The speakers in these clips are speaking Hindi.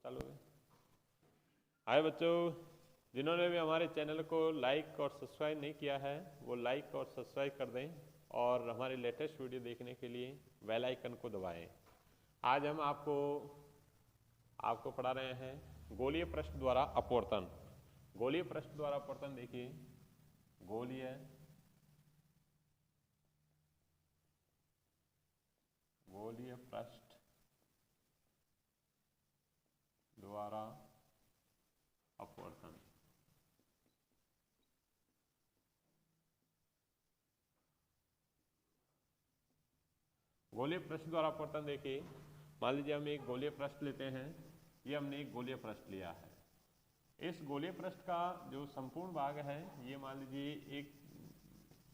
चालू है। हाय बच्चों, जिन्होंने भी हमारे चैनल को लाइक और सब्सक्राइब नहीं किया है वो लाइक और सब्सक्राइब कर दें और हमारे लेटेस्ट वीडियो देखने के लिए बेल आइकन को दबाएं। आज हम आपको पढ़ा रहे हैं गोलीय पृष्ठ द्वारा अपवर्तन। गोलीय पृष्ठ द्वारा अपवर्तन देखिए, गोलीय पृष्ठ द्वारा अपवर्तन। गोलीय पृष्ठ द्वारा अपवर्तन देखिए, मान लीजिए हम एक गोलीय पृष्ठ लेते हैं। ये हमने एक गोलीय पृष्ठ लिया है। इस गोलीय पृष्ठ का जो संपूर्ण भाग है ये मान लीजिए एक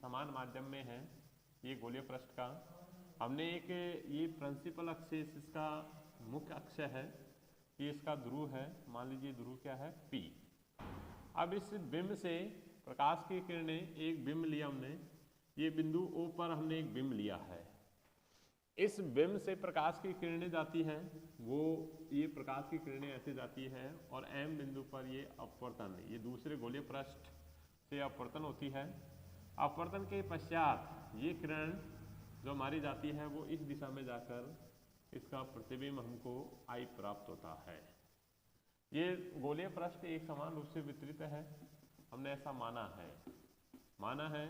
समान माध्यम में है। ये गोलीय पृष्ठ का हमने एक ये प्रिंसिपल एक्सिस इसका मुख्य अक्ष है, ये इसका ध्रुव है। मान लीजिए ध्रुव क्या है, P। अब इस बिंब से प्रकाश की किरणें, एक बिंब लिया हमने, ये बिंदु O पर हमने एक बिंब लिया है। इस बिंब से प्रकाश की किरणें जाती हैं, वो ये प्रकाश की किरणें ऐसे जाती है और M बिंदु पर ये अपवर्तन, ये दूसरे गोलीय पृष्ठ से अपवर्तन होती है। अपवर्तन के पश्चात ये किरण जो हमारी जाती है वो इस दिशा में जाकर इसका प्रतिबिंब हमको I प्राप्त होता है। ये गोलीय पृष्ठ एक समान रूप से वितरित है, हमने ऐसा माना है।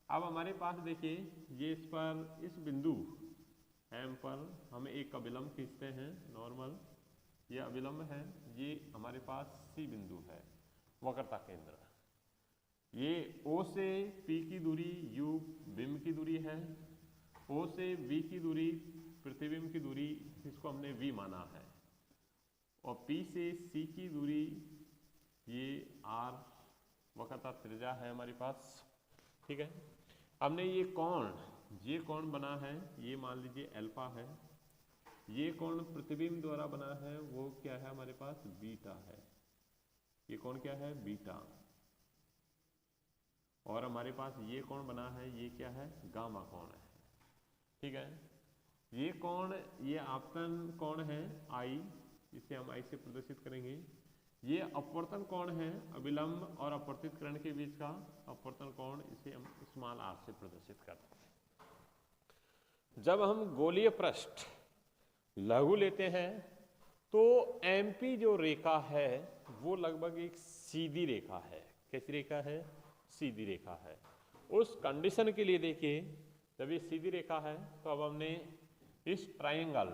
अब हमारे पास देखिए, ये इस पर इस बिंदु M पर हम एक अभिलंब खींचते हैं, नॉर्मल, ये अभिलंब है। ये हमारे पास C बिंदु है, वक्रता केंद्र। ये O से P की दूरी U बिंब की दूरी है, O से V की दूरी प्रतिबिंब की दूरी, इसको हमने V माना है, और P से C की दूरी ये R वक्रता त्रिज्या है हमारे पास। ठीक है, हमने ये कोण बना है, ये मान लीजिए अल्फा है। ये कोण प्रतिबिंब द्वारा बना है, वो क्या है हमारे पास, बीटा है। ये कोण क्या है, बीटा। और हमारे पास ये कोण बना है, ये क्या है, गामा कोण है। ठीक है, ये कोण, ये आपतन कोण है I, इसे हम I से प्रदर्शित करेंगे। ये अपवर्तन कोण है, अभिलंब और अपवर्तित किरण के बीच का अपवर्तन कोण, इसे हम स्मॉल r से प्रदर्शित करते हैं। जब हम गोलीय पृष्ठ लघु लेते हैं तो MP जो रेखा है वो लगभग एक सीधी रेखा है। कैसी रेखा है, सीधी रेखा है। उस कंडीशन के लिए देखिए, जब ये सीधी रेखा है तो अब हमने इस ट्राइंगल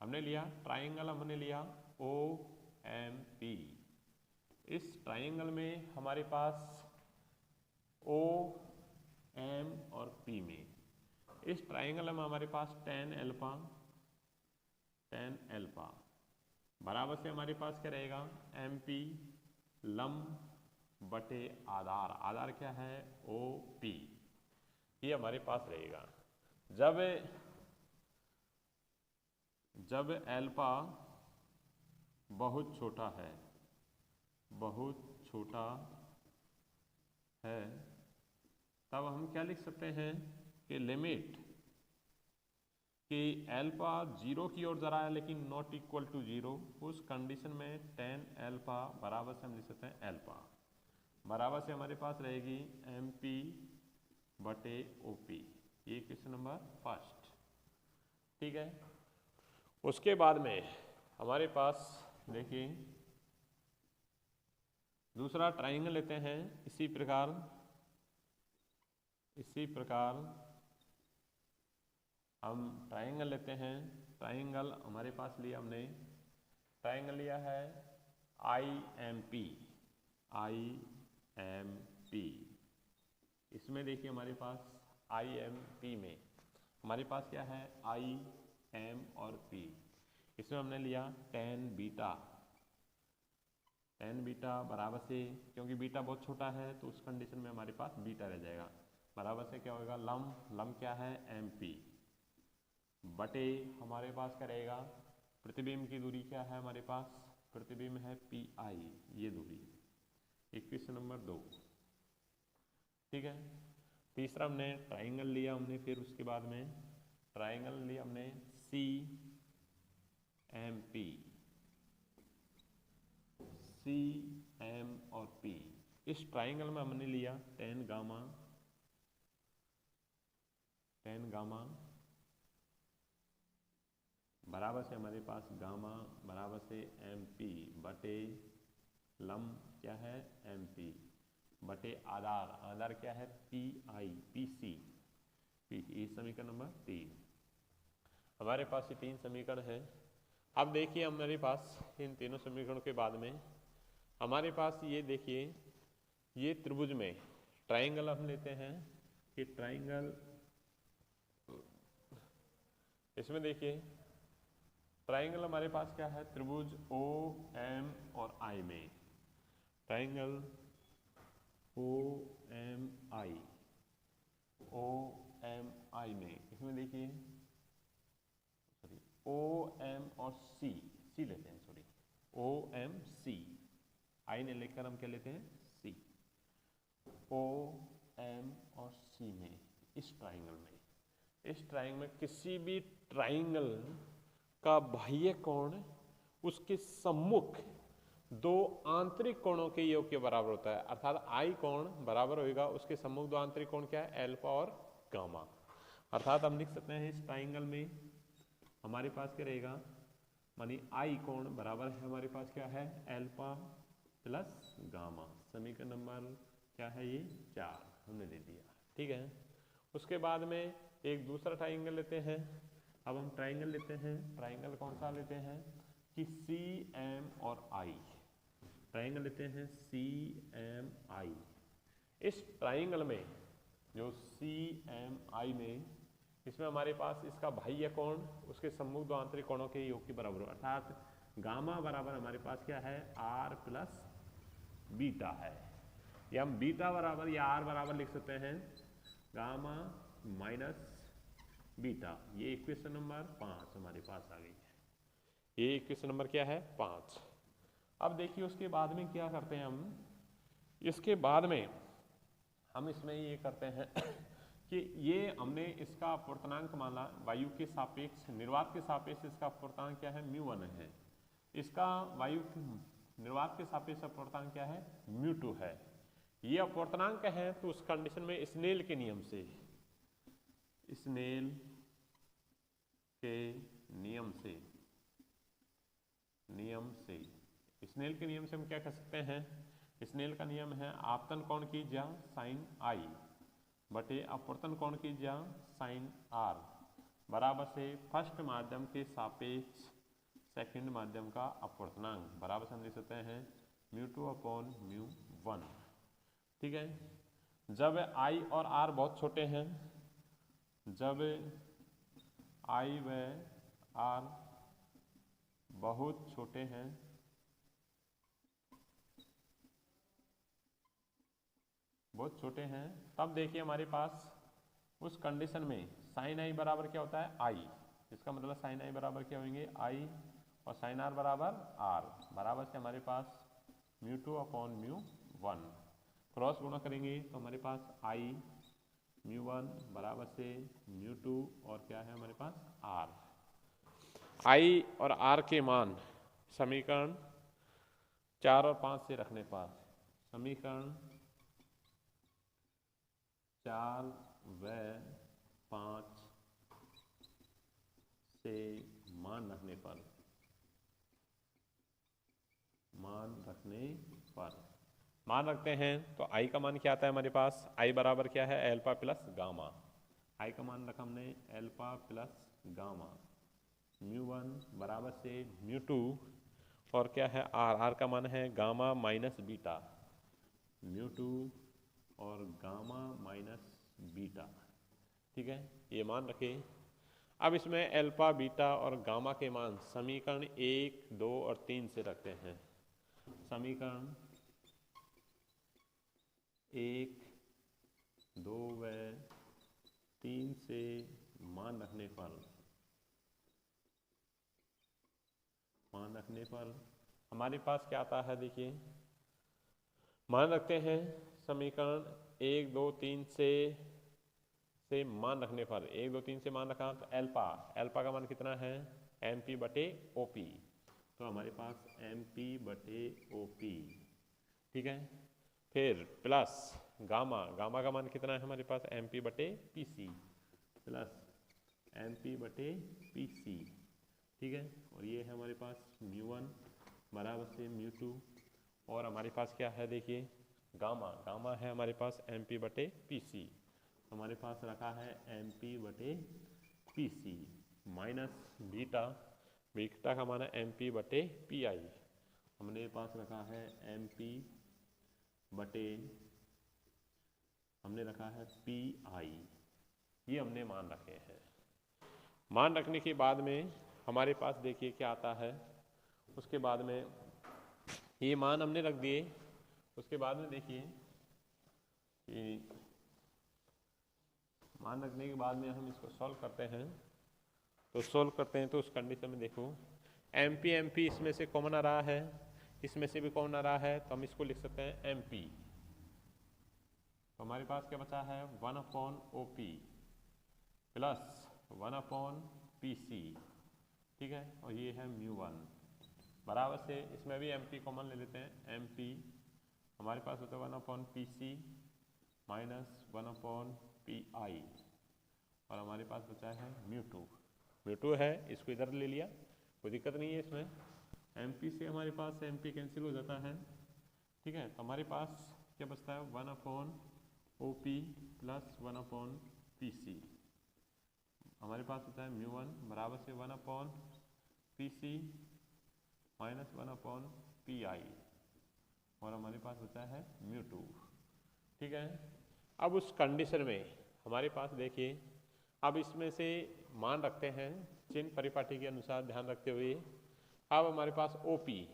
हमने लिया OMP। इस ट्राइंगल में हमारे पास O, M और P में, इस ट्राइंगल में हमारे पास tan अल्फा बराबर से हमारे पास क्या रहेगा, MP लंब बटे आधार क्या है, OP, ये हमारे पास रहेगा। जब अल्फा बहुत छोटा है तब हम क्या लिख सकते हैं कि लिमिट कि अल्फा 0 की ओर जा रहा है लेकिन नॉट इक्वल टू 0, उस कंडीशन में tan अल्फा बराबर से हम लिख सकते हैं अल्फा बराबर से हमारे पास रहेगी MP बटे OP। ये क्वेश्चन नंबर फर्स्ट। ठीक है, उसके बाद में हमारे पास देखिए दूसरा ट्राइंगल लेते हैं। इसी प्रकार हम ट्राइंगल लेते हैं। ट्राइंगल हमारे पास लिया हमने, ट्राइंगल लिया है IMP। इसमें देखिए हमारे पास IMP में हमारे पास क्या है, I, M और P। इसमें हमने लिया tan बीटा बराबर से, क्योंकि बीटा बहुत छोटा है तो उस कंडीशन में हमारे पास बीटा रह जाएगा, बराबर से क्या होगा, लंब क्या है, MP बटे हमारे पास क्या रहेगा, प्रतिबिंब की दूरी क्या है हमारे पास, प्रतिबिंब है PI, ये दूरी। Question number 2। ठीक है, तीसरा हमने ट्राइंगल लिया हमने, फिर उसके बाद में ट्राइंगल लिया हमने CMP। सी एम और पी। इस ट्राइंगल में हमने लिया टेन गामा बराबर से हमारे पास गामा बराबर से एम पी बटे लम क्या है एम पी बटे आधार क्या है पी आई पी सी ये समीकरण नंबर 3। हमारे पास ये 3 समीकरण है। अब देखिए हमारे पास इन तीनों समीकरणों के बाद में हमारे पास ये देखिए ये त्रिभुज में ट्राइंगल हम लेते हैं कि ट्राइंगल इसमें देखिए ट्राइंगल हमारे पास क्या है त्रिभुज ओ एम और आई में ट्राइंगल ओ एम आई में इसमें देखिए सॉरी ओ एम और सी लेते हैं सॉरी ओ एम सी आई ने लेकर हम क्या लेते हैं सी ओ एम और सी में इस ट्राइंगल में किसी भी ट्राइंगल का बाह्य कोण उसके सम्मुख दो आंतरिक कोणों के योग के बराबर होता है, अर्थात आई कोण बराबर होगा उसके सम्मुख दो आंतरिक कोण क्या है एल्फा और गामा। अर्थात हम लिख सकते हैं इस ट्राइंगल में हमारे पास क्या रहेगा मानी आई कोण बराबर है हमारे पास क्या है एल्फा प्लस गामा। समीकरण नंबर क्या है ये 4 हमने दे दिया, ठीक है। उसके बाद में एक दूसरा ट्राइंगल लेते हैं। अब हम ट्राइंगल लेते हैं, ट्राइंगल कौन सा लेते हैं कि सी एम और आई ट्राइंगल लेते हैं सी एम आई। इस ट्राइंगल में जो सी एम आई में इसमें हमारे पास इसका बाह्य कोण उसके सम्मुख दो आंतरिक कोणों के योग के बराबर अर्थात गामा बराबर हमारे पास क्या है आर प्लस बीटा है, या हम बीटा बराबर या आर बराबर लिख सकते हैं गामा माइनस बीटा। ये इक्वेशन नंबर 5 हमारे पास आ गई है। ये इक्वेशन नंबर क्या है 5। अब देखिए उसके बाद में क्या करते हैं हम, इसके बाद में हम इसमें ये करते हैं कि ये हमने इसका अपवर्तनांक माना वायु के सापेक्ष निर्वात के सापेक्ष इसका अपवर्तनांक क्या है μ1 है, इसका वायु निर्वात के सापेक्ष अपवर्तनांक क्या है μ2 है। ये अपवर्तनांक है तो उस कंडीशन में स्नेल के नियम से स्नेल के नियम से हम क्या कर सकते हैं, स्नेल का नियम है आपतन कोण कीजिए साइन आई बटे अपवर्तन कोण कीजिए साइन आर बराबर से फर्स्ट माध्यम के सापेक्ष सेकंड माध्यम का अपवर्तनांक बराबर से हम लिख सकते हैं μ2 अपॉन μ1, ठीक है। जब आई और आर बहुत छोटे हैं, जब आई व आर बहुत छोटे हैं तब देखिए हमारे पास उस कंडीशन में साइन आई बराबर क्या होता है आई, इसका मतलब साइन आई बराबर क्या होंगे आई और साइन आर बराबर आर बराबर से हमारे पास μ2 अपॉन μ1 क्रॉस गुणा करेंगे तो हमारे पास आई μ1 बराबर से μ2 और क्या है हमारे पास आर। आई और आर के मान समीकरण 4 और 5 से रखने पर समीकरण 4 व 5 से मान रखने रखते हैं तो आई का मान क्या आता है हमारे पास आई बराबर क्या है एल्फा प्लस गामा। आई का मान रखा हमने एल्फा प्लस गामा μ1 बराबर से μ2 और क्या है आर का मान है गामा माइनस बीटा μ2 और गामा माइनस बीटा, ठीक है। ये मान रखे। अब इसमें एल्फा बीटा और गामा के मान समीकरण 1 2 और 3 से रखते हैं। समीकरण 1 2 व 3 से मान रखने पर हमारे पास क्या आता है, देखिए मान रखते हैं समीकरण 1 2 3 से मान रखने पर 1 2 3 से मान रखा तो एल्फा का मान कितना है एम पी बटे ओ पी तो हमारे पास MP/OP, ठीक है। फिर प्लस गामा, गामा का मान कितना है हमारे पास, MP/PC प्लस MP/PC, ठीक है। और ये है हमारे पास μ1 बराबर से μ2, और हमारे पास क्या है देखिए गामा, गामा है हमारे पास MP/PC, तो हमारे पास रखा है MP/PC माइनस बीटा, बीटा का मान है MP/PI, हमने पास रखा है हमने रखा है PI, ये हमने मान रखे हैं। मान रखने के बाद में हमारे पास देखिए क्या आता है, उसके बाद में ये मान हमने रख दिए, उसके बाद में देखिए कि मान रखने के बाद में हम इसको सॉल्व करते हैं, तो सॉल्व करते हैं तो उस कंडीशन में देखो MP इसमें से कॉमन आ रहा है, इसमें से भी कॉमन आ रहा है, तो हम इसको लिख सकते हैं MP, तो हमारे पास क्या बचा है 1/OP प्लस 1/PC, ठीक है। और ये है μ1 बराबर से, इसमें भी MP कॉमन ले लेते हैं, MP हमारे पास होता है 1/PC माइनस 1/PI, और हमारे पास बचा है μ2 है, इसको इधर ले लिया, कोई दिक्कत नहीं है इसमें। MP से हमारे पास MP कैंसिल हो जाता है, ठीक है। तो हमारे पास क्या बचता है 1/OP प्लस 1/PC, हमारे पास होता है μ1 बराबर से 1/PC माइनस 1/PI, और हमारे पास होता है μ2, ठीक है। अब उस कंडीशन में हमारे पास देखिए, अब इसमें से मान रखते हैं चिन्ह परिपाटी के अनुसार ध्यान रखते हुए। अब हमारे पास OP,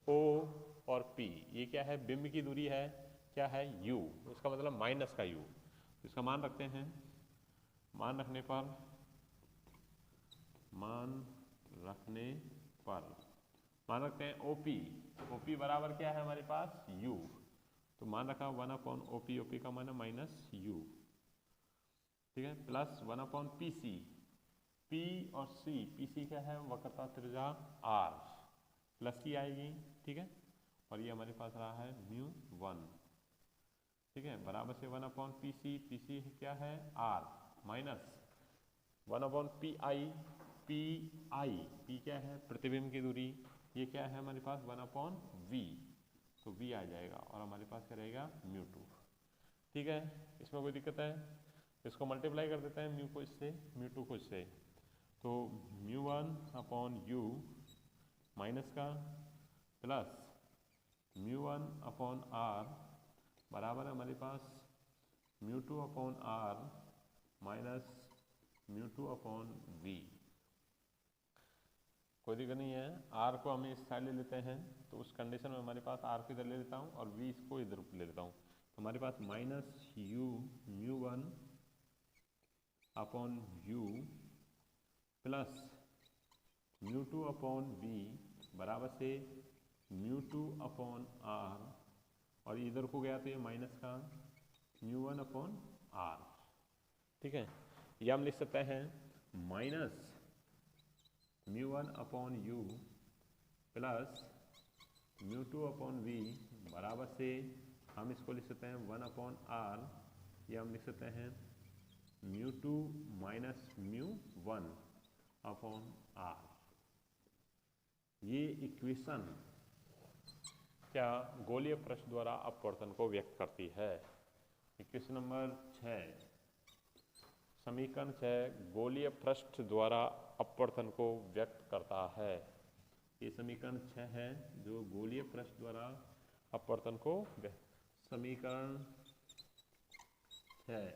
O और P, ये क्या है, बिंब की दूरी है, क्या है U, उसका मतलब माइनस का U, इसका मान रखते हैं। मान रखने पर मान रखते हैं OP बराबर क्या है हमारे पास U, तो मान रखा 1/OP, OP का मान है माइनस U, ठीक है, प्लस 1/PC, P और C, PC क्या है वक्रता त्रिज्या R, प्लस की आएगी, ठीक है। और ये हमारे पास रहा है μ1, ठीक है, बराबर से 1/PC, PC क्या है R माइनस 1/PI, P क्या है प्रतिबिंब की दूरी, ये क्या है हमारे पास 1/V, तो V आ जाएगा, और हमारे पास क्या रहेगा μ2, ठीक है। इसमें कोई दिक्कत है, इसको मल्टीप्लाई कर देते हैं μ को इससे, μ2 को इससे, तो μ1/U माइनस का प्लस μ1/R बराबर है हमारे पास μ2/R माइनस μ2/V, कोई दिक्कत नहीं है। R को हम इस साइड ले लेते हैं, तो उस कंडीशन में हमारे पास R को इधर ले लेता हूँ और V इसको इधर ले लेता हूँ, तो हमारे पास minus U μ1/U plus μ2/V बराबर से μ2/R, और इधर को गया तो ये माइनस का μ1/R, ठीक है। यह हम लिख सकते हैं माइनस μ1/U प्लस μ2/V बराबर से, हम इसको लिख सकते हैं 1/R, या हम लिख सकते हैं μ2 माइनस μ1/R। ये इक्वेशन क्या गोलीय पृष्ठ द्वारा अपवर्तन को व्यक्त करती है। इक्वेशन नंबर 6, समीकरण 6 गोलीय पृष्ठ द्वारा अपवर्तन को व्यक्त करता है। ये समीकरण 6 है जो गोलीय पृष्ठ द्वारा अपवर्तन को, समीकरण 6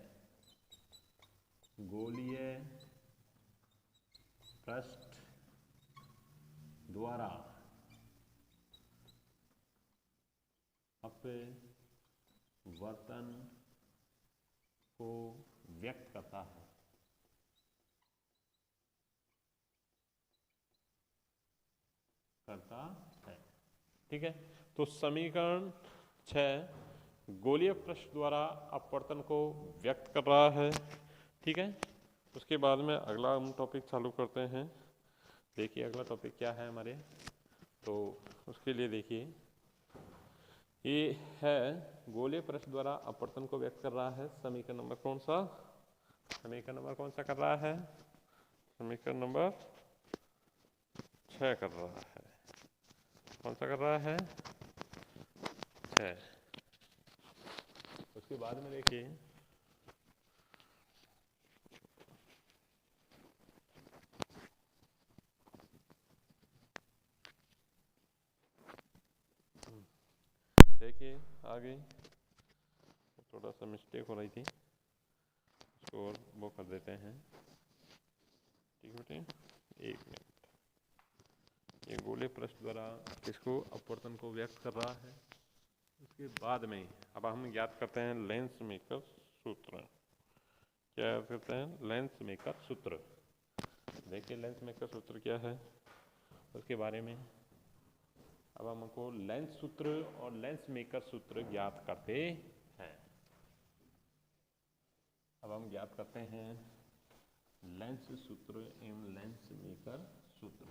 गोलीय पृष्ठ द्वारा अपवर्तन को व्यक्त करता है। ठीक है, तो समीकरण 6 गोलीय पृष्ठ द्वारा अपवर्तन को व्यक्त कर रहा है। ठीक है, उसके बाद में अगला हम टॉपिक चालू करते हैं। देखिए अगला टॉपिक क्या है हमारे, तो उसके लिए देखिए, ये है गोलीय पृष्ठ द्वारा अपवर्तन को व्यक्त कर रहा है। समीकरण नंबर कौन सा? समीकरण नंबर कौन सा कर रहा है? समीकरण नंबर 6 कर रहा है। कौन सा कर रहा है? 6। उसके बाद में देखिए, आगे थोड़ा सा मिस्टेक हो रही थी, उसको और वो कर देते हैं। ठीक है बेटे, एक मिनट। ये गोलीय पृष्ठ द्वारा किसको अपवर्तन को व्यक्त कर रहा है। उसके बाद में अब हम याद करते हैं लेंस मेकर सूत्र। क्या याद करते हैं? लेंस मेकर सूत्र। देखिए लेंस मेकर सूत्र क्या है उसके बारे में। अब हमको लेंस सूत्र और लेंस मेकर सूत्र ज्ञात करते हैं। अब हम ज्ञात करते हैं लेंस सूत्र एवं लेंस मेकर सूत्र।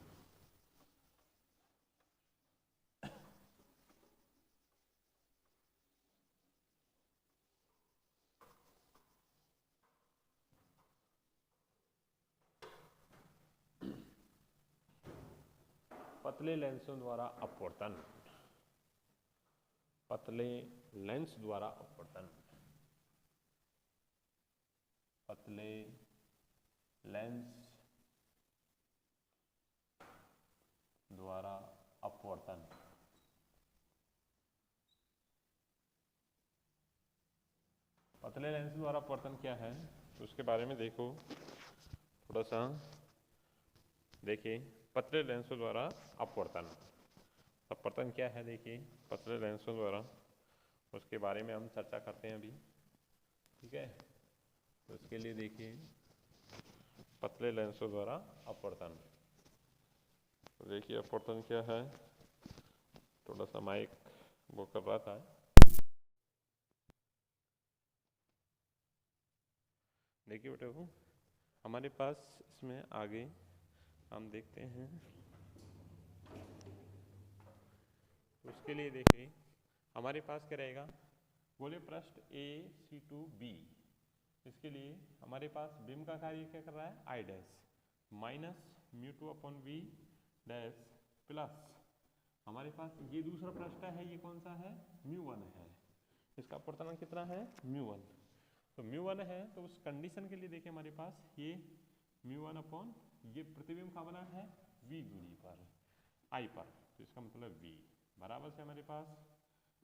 पतले लेंसों द्वारा अपवर्तन। पतले लेंस द्वारा अपवर्तन। पतले लेंस द्वारा अपवर्तन। पतले लेंस द्वारा अपवर्तन क्या है उसके बारे में देखो थोड़ा सा। देखिए पतले लेंसों द्वारा अपवर्तन, अपवर्तन क्या है देखिए पतले लेंसों द्वारा, उसके बारे में हम चर्चा करते हैं अभी। ठीक है, तो उसके लिए देखिए पतले लेंसों द्वारा अपवर्तन। तो देखिए अपवर्तन क्या है, थोड़ा सा माइक वो कर रहा था। देखिए बेटे वो हमारे पास इसमें आगे हम देखते हैं, उसके लिए देखिए हमारे पास क्या रहेगा, गोलीय पृष्ठ AC2B। इसके लिए हमारे पास बिम का कार्य क्या कर रहा है, I dash minus μ2/v dash plus हमारे पास ये दूसरा पृष्ठ है, ये कौन सा है, μ1 है। इसका अपवर्तन कितना है, μ1। तो μ1 है तो उस कंडीशन के लिए देखिए हमारे पास ये μ1 ये प्रतिबिंब का बना है v दूरी पर I पर, तो इसका मतलब v बराबर से हमारे पास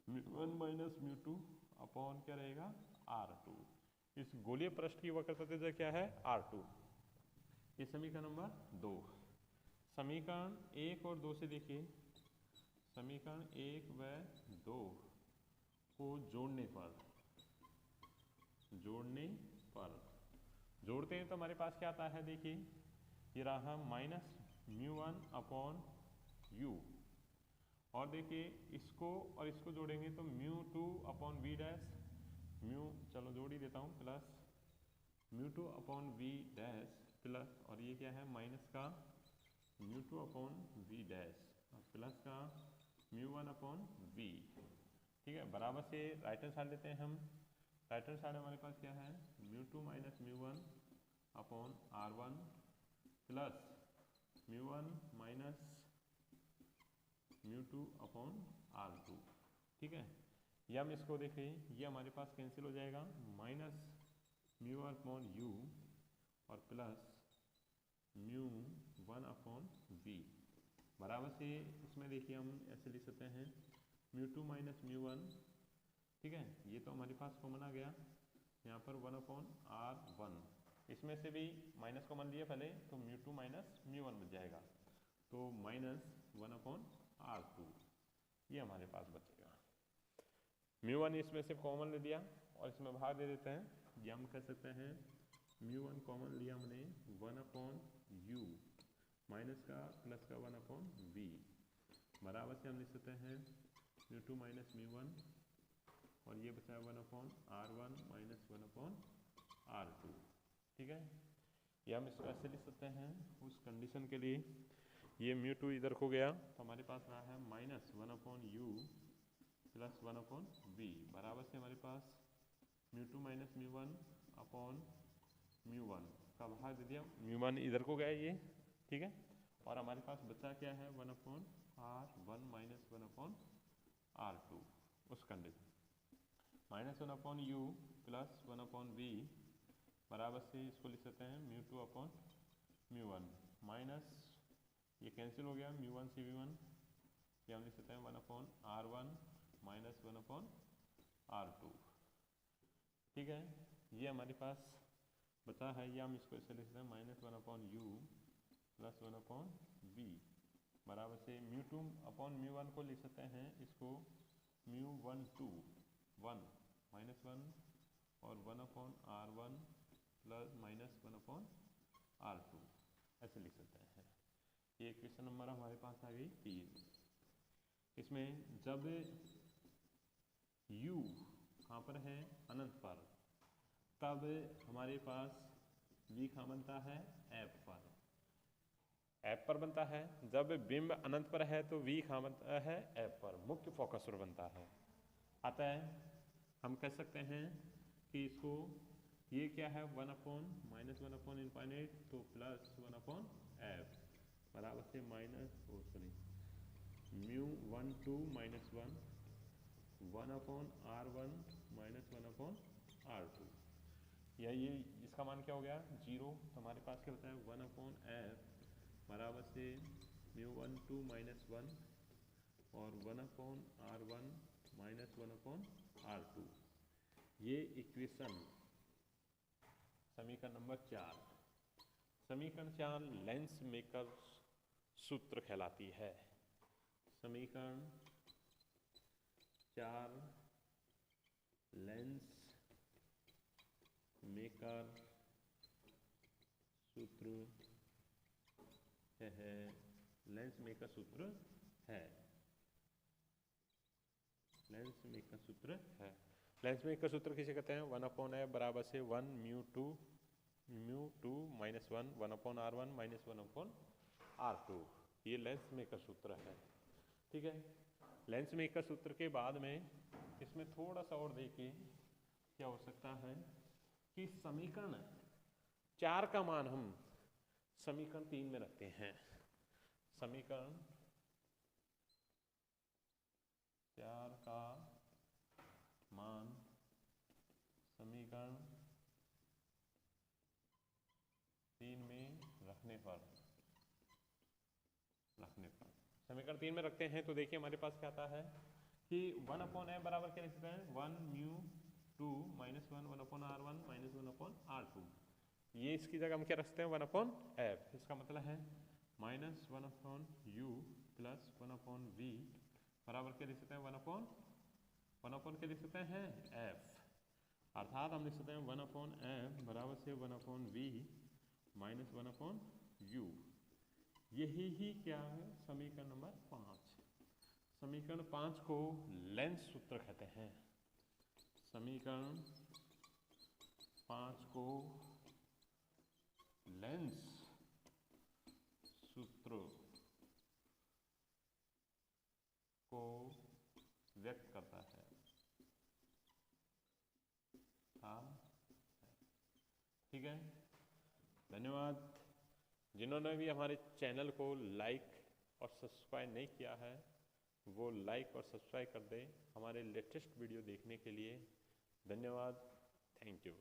μ1 माइनस μ2 क्या रहेगा, R2। इस गोलीय पृष्ठ की वक्रता त्रिज्या क्या है, R2। ये समीकरण नंबर 2। समीकरण 1 और 2 से देखिए, समीकरण 1 व 2 को जोड़ने पर जोड़ते हैं तो हमारे पास क्या आता है, देखिए ये रहा माइनस μ1/u, और देखिए इसको और इसको जोड़ेंगे तो μ2/v डैश चलो जोड़ ही देता हूँ, प्लस μ2/v डैश प्लस, और ये क्या है माइनस का μ2/v डैश प्लस का μ1/v। ठीक है, बराबर से राइट हैंड साइड लेते हैं हम। राइट हैंड साइड हमारे पास क्या है, μ2 minus μ1/r1 plus μ1 minus μ2/r2। ठीक है, ये हम इसको देखें, ये हमारे पास कैंसिल हो जाएगा, माइनस μ1/u और प्लस μ1/v। बराबर से इसमें देखिए हम ऐसे लिख सकते हैं μ2 माइनस μ1। ठीक है, ये तो हमारे पास कॉमन आ गया, यहाँ पर 1/r1, इसमें से भी माइनस कॉमन लिया पहले तो μ2 माइनस μ1 बच जाएगा, तो माइनस 1/r2 ये हमारे पास बचेगा। μ1 इसमें से कॉमन ले दिया और इसमें भाग दे देते हैं, ये हम कह सकते हैं μ1 कॉमन लिया हमने 1/u माइनस का प्लस का 1/v, बराबर से हम लिख सकते हैं μ2 माइनस μ1 और ये बचा 1/r1 माइनस 1/r2। ठीक है, ये हम इसको ऐसे लिख सकते हैं उस कंडीशन के लिए, ये म्यू टू इधर को गया तो हमारे पास रहा है -1/u प्लस 1/v बराबर से हमारे पास mu two minus mu one upon mu one का भाग दे दिया, म्यू वन इधर को गया ये, ठीक है। और हमारे पास बचा क्या है 1/r1 माइनस 1/r2 उस कंडीशन -1/u प्लस 1/v बराबर से इसको लिख सकते हैं mu two upon mu one minus ये कैंसिल हो गया म्यू वन से v1 ये हम लिख सकते हैं 1/r1 माइनस 1/r2, ठीक है। ये हमारे पास बचा है, ये हम इसको ऐसे लिख सकते हैं -1/u प्लस 1/v बराबर से mu two upon mu one को लिख सकते हैं इसको म्यू वन टू 1 माइनस 1 और 1/r1 प्लस माइनस 1/r2 ऐसे लिख सकते हैं। ये क्वेश्चन नंबर हमारे पास आ गई 3। इसमें जब u कहाँ पर है अनंत पर, तब हमारे पास v कहाँ बनता है f पर, f पर बनता है। जब बिंब अनंत पर है तो v कहाँ बनता है f पर, मुख्य फोकस पर बनता है। अतः हम कह सकते हैं कि इसको ये क्या है 1/-1/∞ तो प्लस 1/f बराबर से mu one two minus 1/r1 minus 1/r2 या ये इसका मान क्या हो गया 0, तो हमारे पास क्या होता है 1/f बराबर से म्यू वन टू माइनस 1 और 1/r1 माइनस 1/r2। ये इक्वेशन समीकरण नंबर 4। समीकरण 4 लेंस मेकर सूत्र कहलाती है। समीकरण 4 लेंस मेकर सूत्र है, लेंस मेकर सूत्र है, लेंस मेकर सूत्र है। लेंस मेकर सूत्र किसे कहते हैं 1/f बराबर से 1 mu two minus 1 1/r1 minus 1/r2 ये लेंस मेकर सूत्र है, ठीक है। लेंस मेकर सूत्र के बाद में इसमें थोड़ा सा और देखिए क्या हो सकता है कि समीकरण 4 का मान हम समीकरण 3 में रखते हैं। समीकरण 4 का मान समीकरण 3 में रखने पर समीकरण 3 में रखते हैं तो देखिए हमारे पास क्या आता है कि 1/f बराबर क्या लिख सकते हैं 1 mu two minus 1 1/r1 minus 1/r2। ये इसकी जगह हम क्या रख सकते हैं 1/f, इसका मतलब है माइनस 1/u प्लस 1/v बराबर क्या लिख सकते हैं 1/1 क्या लिख सकते हैं f, अर्थात हम लिख सकते हैं 1/f बराबर से 1/v माइनस 1/u। यही ही क्या है समीकरण नंबर 5। समीकरण 5 को लेंस सूत्र कहते हैं। समीकरण 5 को लेंस सूत्र को व्यक्त करता है। ठीक है, धन्यवाद। जिन्होंने भी हमारे चैनल को लाइक और सब्सक्राइब नहीं किया है वो लाइक और सब्सक्राइब कर दें हमारे लेटेस्ट वीडियो देखने के लिए। धन्यवाद, थैंक यू।